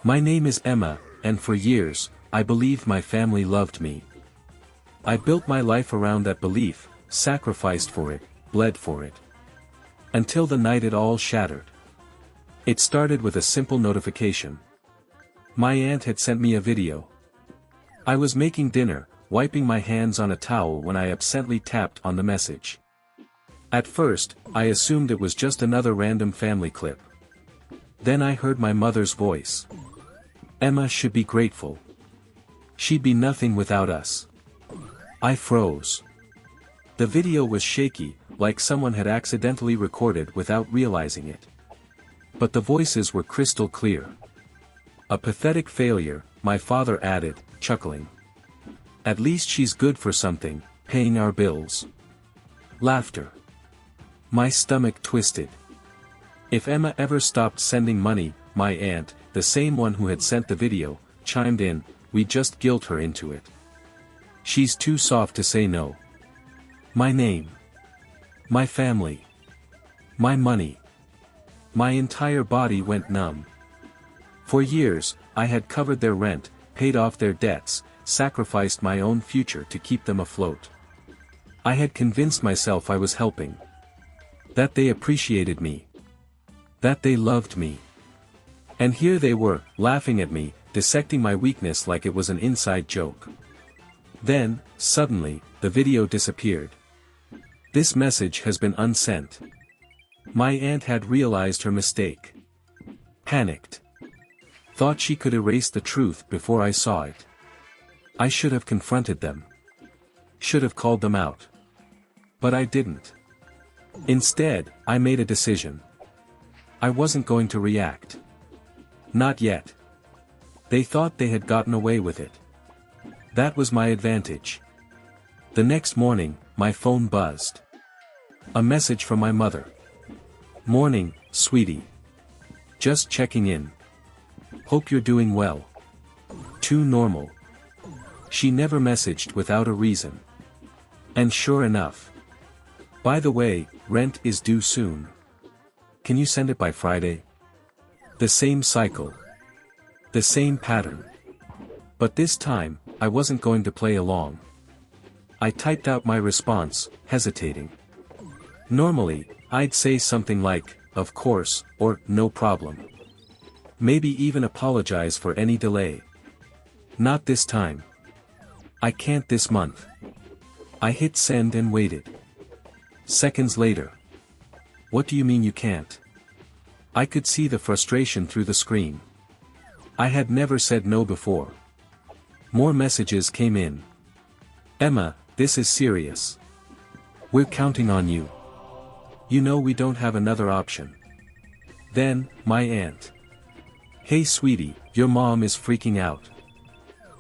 My name is Emma, and for years, I believed my family loved me. I built my life around that belief, sacrificed for it, bled for it. Until the night it all shattered. It started with a simple notification. My aunt had sent me a video. I was making dinner, wiping my hands on a towel when I absently tapped on the message. At first, I assumed it was just another random family clip. Then I heard my mother's voice. Emma should be grateful. She'd be nothing without us. I froze. The video was shaky, like someone had accidentally recorded without realizing it. But the voices were crystal clear. A pathetic failure, my father added, chuckling. At least she's good for something, paying our bills. Laughter. My stomach twisted. If Emma ever stopped sending money, my aunt, the same one who had sent the video, chimed in, we just guilt her into it. She's too soft to say no. My name. My family. My money. My entire body went numb. For years, I had covered their rent, paid off their debts, sacrificed my own future to keep them afloat. I had convinced myself I was helping. That they appreciated me. That they loved me. And here they were, laughing at me, dissecting my weakness like it was an inside joke. Then, suddenly, the video disappeared. This message has been unsent. My aunt had realized her mistake. Panicked. Thought she could erase the truth before I saw it. I should have confronted them. Should have called them out. But I didn't. Instead, I made a decision. I wasn't going to react. Not yet. They thought they had gotten away with it. That was my advantage. The next morning, my phone buzzed. A message from my mother. Morning, sweetie. Just checking in. Hope you're doing well. Too normal. She never messaged without a reason. And sure enough. By the way, rent is due soon. Can you send it by Friday? The same cycle. The same pattern. But this time, I wasn't going to play along. I typed out my response, hesitating. Normally, I'd say something like, of course, or no problem. Maybe even apologize for any delay. Not this time. I can't this month. I hit send and waited. Seconds later. What do you mean you can't? I could see the frustration through the screen. I had never said no before. More messages came in. Emma, this is serious. We're counting on you. You know we don't have another option. Then, my aunt. Hey sweetie, your mom is freaking out.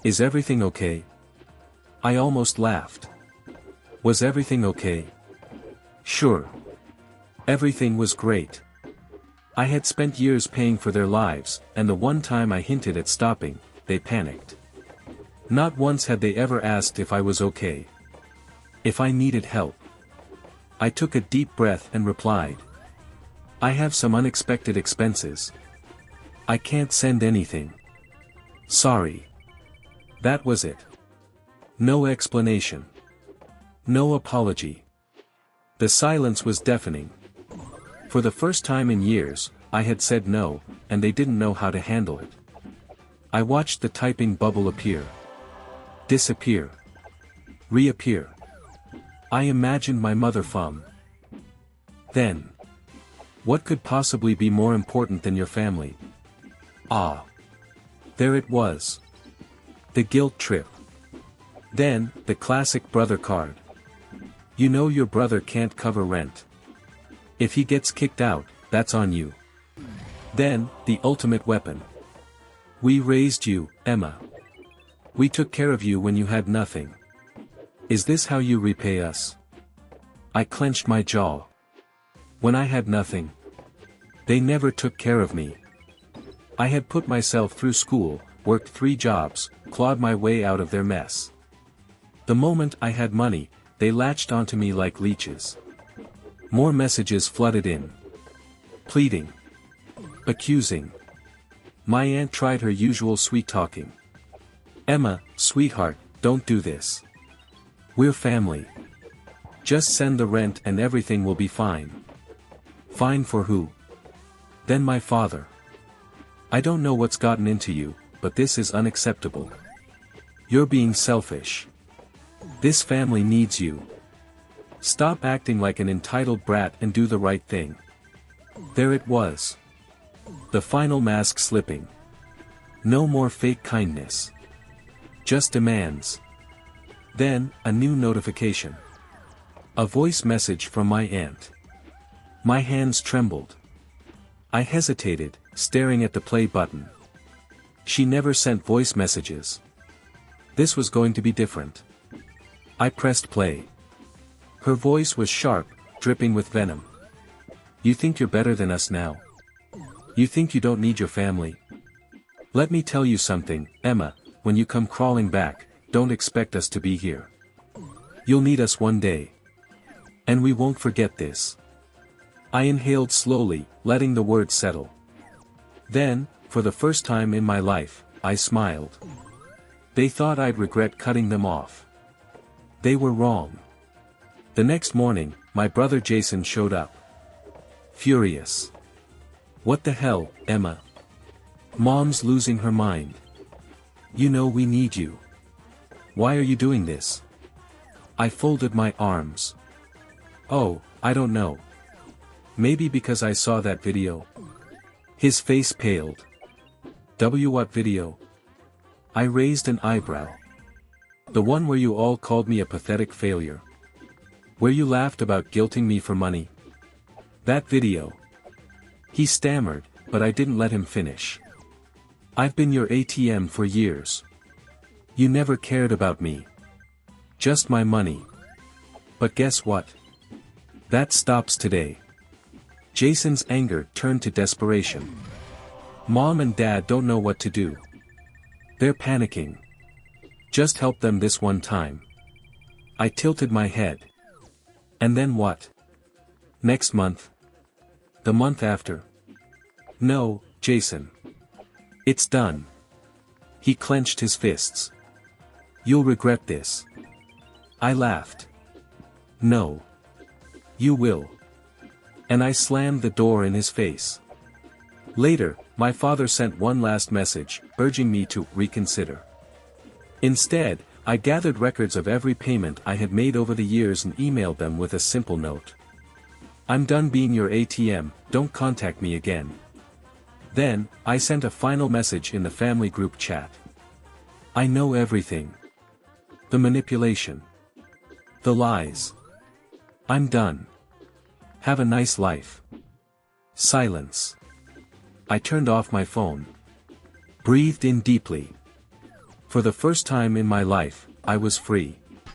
Is everything okay? I almost laughed. Was everything okay? Sure. Everything was great. I had spent years paying for their lives, and the one time I hinted at stopping, they panicked. Not once had they ever asked if I was okay. If I needed help. I took a deep breath and replied. I have some unexpected expenses. I can't send anything. Sorry. That was it. No explanation. No apology. The silence was deafening. For the first time in years, I had said no, and they didn't know how to handle it. I watched the typing bubble appear. Disappear. Reappear. I imagined my mother from. Then. What could possibly be more important than your family? Ah. There it was. The guilt trip. Then, the classic brother card. You know your brother can't cover rent. If he gets kicked out, that's on you. Then, the ultimate weapon. We raised you, Emma. We took care of you when you had nothing. Is this how you repay us? I clenched my jaw. When I had nothing. They never took care of me. I had put myself through school, worked 3 jobs, clawed my way out of their mess. The moment I had money, they latched onto me like leeches. More messages flooded in. Pleading. Accusing. My aunt tried her usual sweet talking. "Emma, sweetheart, don't do this. We're family. Just send the rent and everything will be fine." "Fine for who?" "Then my father. I don't know what's gotten into you, but this is unacceptable. You're being selfish. This family needs you. Stop acting like an entitled brat and do the right thing." There it was. The final mask slipping. No more fake kindness. Just demands. Then, a new notification. A voice message from my aunt. My hands trembled. I hesitated, staring at the play button. She never sent voice messages. This was going to be different. I pressed play. Her voice was sharp, dripping with venom. "You think you're better than us now? You think you don't need your family? Let me tell you something, Emma, when you come crawling back, don't expect us to be here. You'll need us one day. And we won't forget this." I inhaled slowly, letting the words settle. Then, for the first time in my life, I smiled. They thought I'd regret cutting them off. They were wrong. The next morning, my brother Jason showed up. Furious. "What the hell, Emma? Mom's losing her mind. You know we need you. Why are you doing this?" I folded my arms. "Oh, I don't know. Maybe because I saw that video." His face paled. What video?" I raised an eyebrow. "The one where you all called me a pathetic failure. Where you laughed about guilting me for money. That video." He stammered, but I didn't let him finish. "I've been your ATM for years. You never cared about me. Just my money. But guess what? That stops today." Jason's anger turned to desperation. "Mom and Dad don't know what to do. They're panicking. Just help them this one time." I tilted my head. "And then what? Next month? The month after?" "No, Jason. It's done." He clenched his fists. "You'll regret this." I laughed. "No. You will." And I slammed the door in his face. Later, my father sent one last message, urging me to reconsider. Instead, I gathered records of every payment I had made over the years and emailed them with a simple note. "I'm done being your ATM, don't contact me again." Then, I sent a final message in the family group chat. "I know everything. The manipulation. The lies. I'm done. Have a nice life." Silence. I turned off my phone. Breathed in deeply. For the first time in my life, I was free.